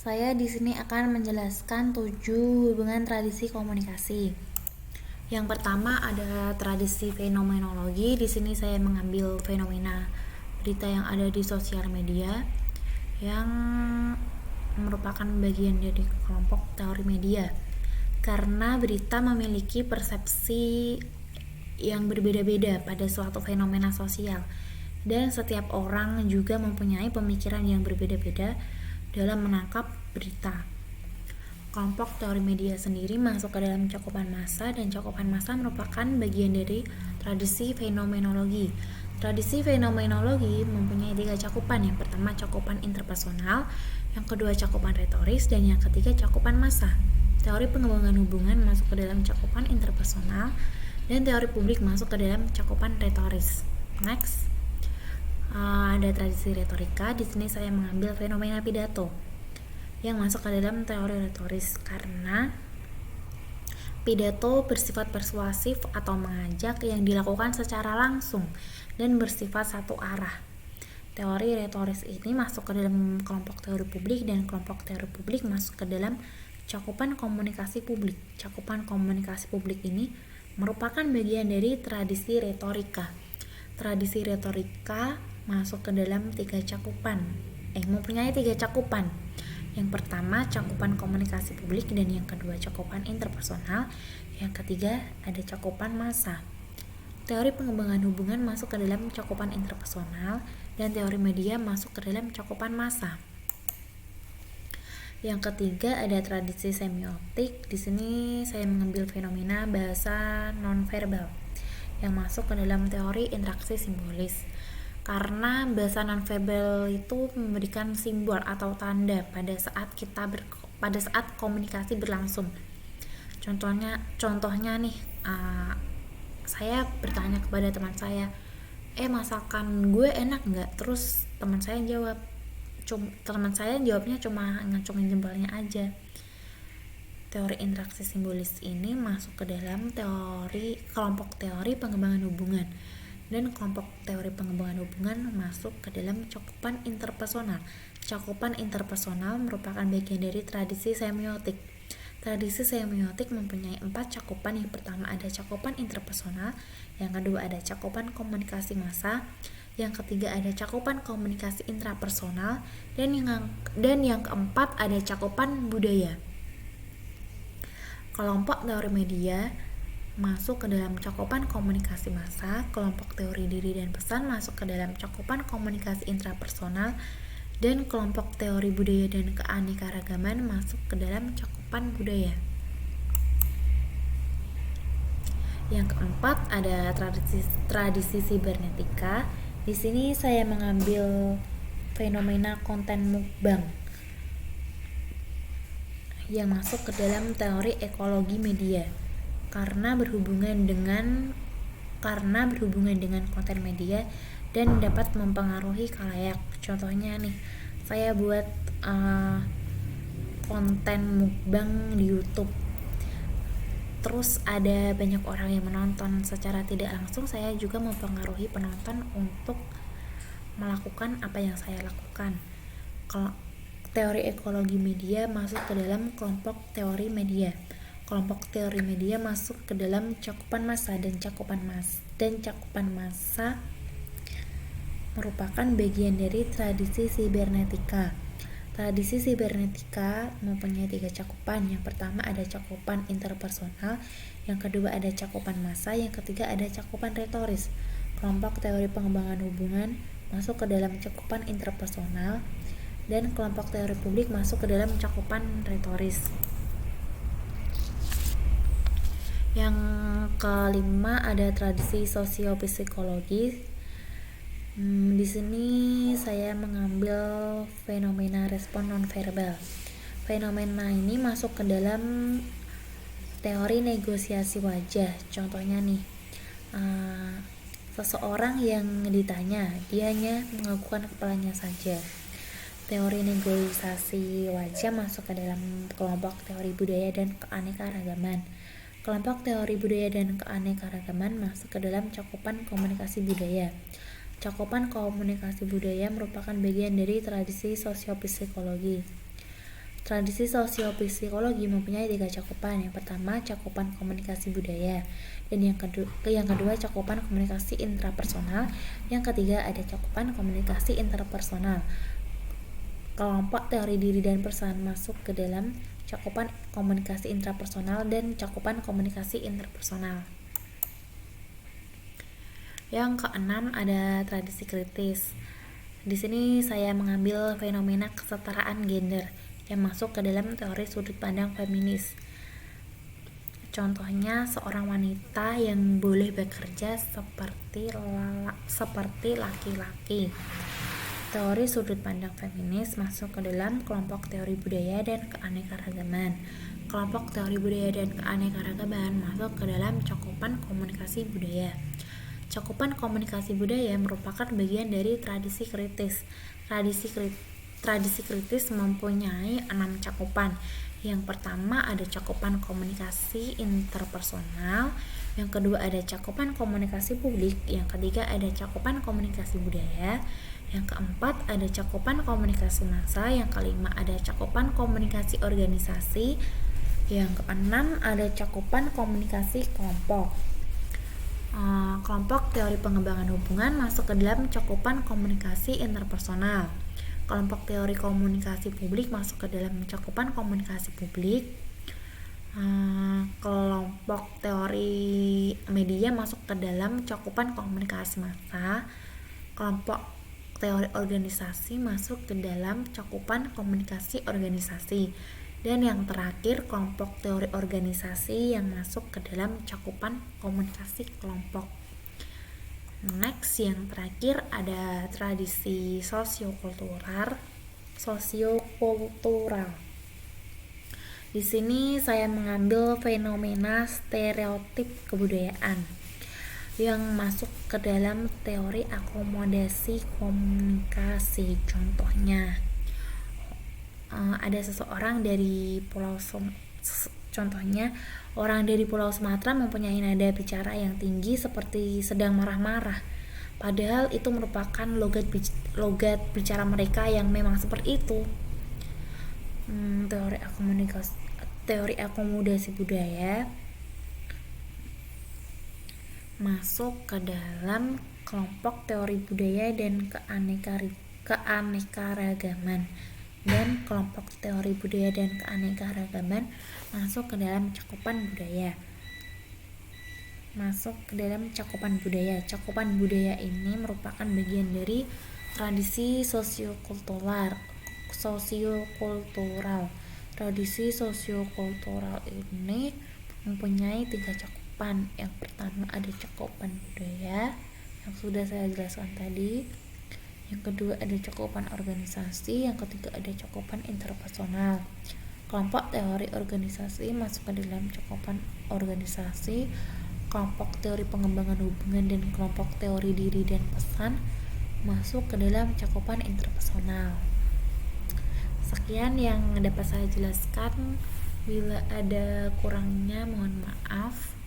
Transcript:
Saya di sini akan menjelaskan 7 hubungan tradisi komunikasi. Yang pertama ada tradisi fenomenologi. Di sini saya mengambil fenomena berita yang ada di sosial media yang merupakan bagian dari kelompok teori media. Karena berita memiliki persepsi yang berbeda-beda pada suatu fenomena sosial, dan setiap orang juga mempunyai pemikiran yang berbeda-beda dalam menangkap berita. Kelompok teori media sendiri masuk ke dalam cakupan massa, dan cakupan massa merupakan bagian dari tradisi fenomenologi. Tradisi fenomenologi mempunyai 3 cakupan. Yang pertama cakupan interpersonal, yang kedua cakupan retoris, dan yang ketiga cakupan massa. Teori pengembangan hubungan masuk ke dalam cakupan interpersonal, dan teori publik masuk ke dalam cakupan retoris. Next, ada tradisi retorika. Di sini saya mengambil fenomena pidato yang masuk ke dalam teori retoris, karena pidato bersifat persuasif atau mengajak yang dilakukan secara langsung dan bersifat satu arah. Teori retoris ini masuk ke dalam kelompok teori publik, dan kelompok teori publik masuk ke dalam cakupan komunikasi publik. Cakupan komunikasi publik ini merupakan bagian dari tradisi retorika. Tradisi retorika masuk ke dalam 3 cakupan. Mempunyai 3 cakupan. Yang pertama cakupan komunikasi publik, dan yang kedua cakupan interpersonal, yang ketiga ada cakupan massa. Teori pengembangan hubungan masuk ke dalam cakupan interpersonal, dan teori media masuk ke dalam cakupan massa. Yang ketiga ada tradisi semiotik. Di sini saya mengambil fenomena bahasa nonverbal yang masuk ke dalam teori interaksi simbolis. Karena bahasa nonverbal itu memberikan simbol atau tanda pada saat komunikasi berlangsung. Contohnya nih, saya bertanya kepada teman saya, masakan gue enak nggak? Terus teman saya jawabnya cuma ngacungin jempolnya aja. Teori interaksi simbolis ini masuk ke dalam kelompok teori pengembangan hubungan, dan kelompok teori pengembangan hubungan masuk ke dalam cakupan interpersonal. Cakupan interpersonal merupakan bagian dari tradisi semiotik. Tradisi semiotik mempunyai 4 cakupan. Yang pertama ada cakupan interpersonal, yang kedua ada cakupan komunikasi massa, yang ketiga ada cakupan komunikasi intrapersonal, dan yang keempat ada cakupan budaya. Kelompok teori media masuk ke dalam cakupan komunikasi massa. Kelompok teori diri dan pesan masuk ke dalam cakupan komunikasi intrapersonal, dan kelompok teori budaya dan keanekaragaman masuk ke dalam cakupan budaya. Yang keempat ada tradisi sibernetika. Di sini saya mengambil fenomena konten mukbang yang masuk ke dalam teori ekologi media, karena berhubungan dengan konten media dan dapat mempengaruhi khalayak. Contohnya nih, saya buat konten mukbang di YouTube, terus ada banyak orang yang menonton. Secara tidak langsung saya juga mempengaruhi penonton untuk melakukan apa yang saya lakukan. Teori ekologi media masuk ke dalam kelompok teori media. Kelompok teori media masuk ke dalam cakupan massa, dan cakupan massa merupakan bagian dari tradisi sibernetika. Tradisi sibernetika mempunyai 3 cakupan. Yang pertama ada cakupan interpersonal, yang kedua ada cakupan massa, yang ketiga ada cakupan retoris. Kelompok teori pengembangan hubungan masuk ke dalam cakupan interpersonal, dan kelompok teori publik masuk ke dalam cakupan retoris. Yang kelima ada tradisi sosiopsikologi. Di sini saya mengambil fenomena respon nonverbal. Fenomena ini masuk ke dalam teori negosiasi wajah. Contohnya nih, seseorang yang ditanya, dia hanya mengakukan kepalanya saja. Teori negosiasi wajah masuk ke dalam kelompok teori budaya dan keanekaragaman. Kelompok teori budaya dan keanekaragaman masuk ke dalam cakupan komunikasi budaya. Cakupan komunikasi budaya merupakan bagian dari tradisi sosiopsikologi. Tradisi sosiopsikologi mempunyai 3 cakupan. Yang pertama, cakupan komunikasi budaya, dan yang kedua cakupan komunikasi intrapersonal, yang ketiga ada cakupan komunikasi interpersonal. Kelompok teori diri dan pesan masuk ke dalam cakupan komunikasi intrapersonal dan cakupan komunikasi interpersonal. Yang keenam ada tradisi kritis. Di sini saya mengambil fenomena kesetaraan gender yang masuk ke dalam teori sudut pandang feminis. Contohnya seorang wanita yang boleh bekerja seperti laki-laki. Teori sudut pandang feminis masuk ke dalam kelompok teori budaya dan keanekaragaman. Kelompok teori budaya dan keanekaragaman masuk ke dalam cakupan komunikasi budaya. Cakupan komunikasi budaya merupakan bagian dari tradisi kritis. Tradisi kritis mempunyai 6 cakupan. Yang pertama ada cakupan komunikasi interpersonal, yang kedua ada cakupan komunikasi publik, yang ketiga ada cakupan komunikasi budaya, yang keempat ada cakupan komunikasi massa, yang kelima ada cakupan komunikasi organisasi, yang keenam ada cakupan komunikasi kelompok. Kelompok teori pengembangan hubungan masuk ke dalam cakupan komunikasi interpersonal. Kelompok teori komunikasi publik masuk ke dalam cakupan komunikasi publik. Kelompok teori media masuk ke dalam cakupan komunikasi massa. Kelompok teori organisasi masuk ke dalam cakupan komunikasi organisasi. Dan yang terakhir, kelompok teori organisasi yang masuk ke dalam cakupan komunikasi kelompok. Next, yang terakhir ada tradisi sosiokultural. Di sini saya mengambil fenomena stereotip kebudayaan yang masuk ke dalam teori akomodasi komunikasi. Contohnya, ada seseorang dari contohnya orang dari Pulau Sumatera mempunyai nada bicara yang tinggi seperti sedang marah-marah, padahal itu merupakan logat bicara mereka yang memang seperti itu. Teori akomodasi budaya masuk ke dalam kelompok teori budaya dan keanekaragaman. Dan kelompok teori budaya dan keanekaragaman masuk ke dalam cakupan budaya. Cakupan budaya ini merupakan bagian dari tradisi sosiokultural. Tradisi sosiokultural ini mempunyai 3 cakupan. Yang pertama ada cakupan budaya yang sudah saya jelaskan tadi. Yang kedua ada cakupan organisasi, yang ketiga ada cakupan interpersonal. Kelompok teori organisasi masuk ke dalam cakupan organisasi. Kelompok teori pengembangan hubungan dan kelompok teori diri dan pesan masuk ke dalam cakupan interpersonal. Sekian yang dapat saya jelaskan. Bila ada kurangnya mohon maaf.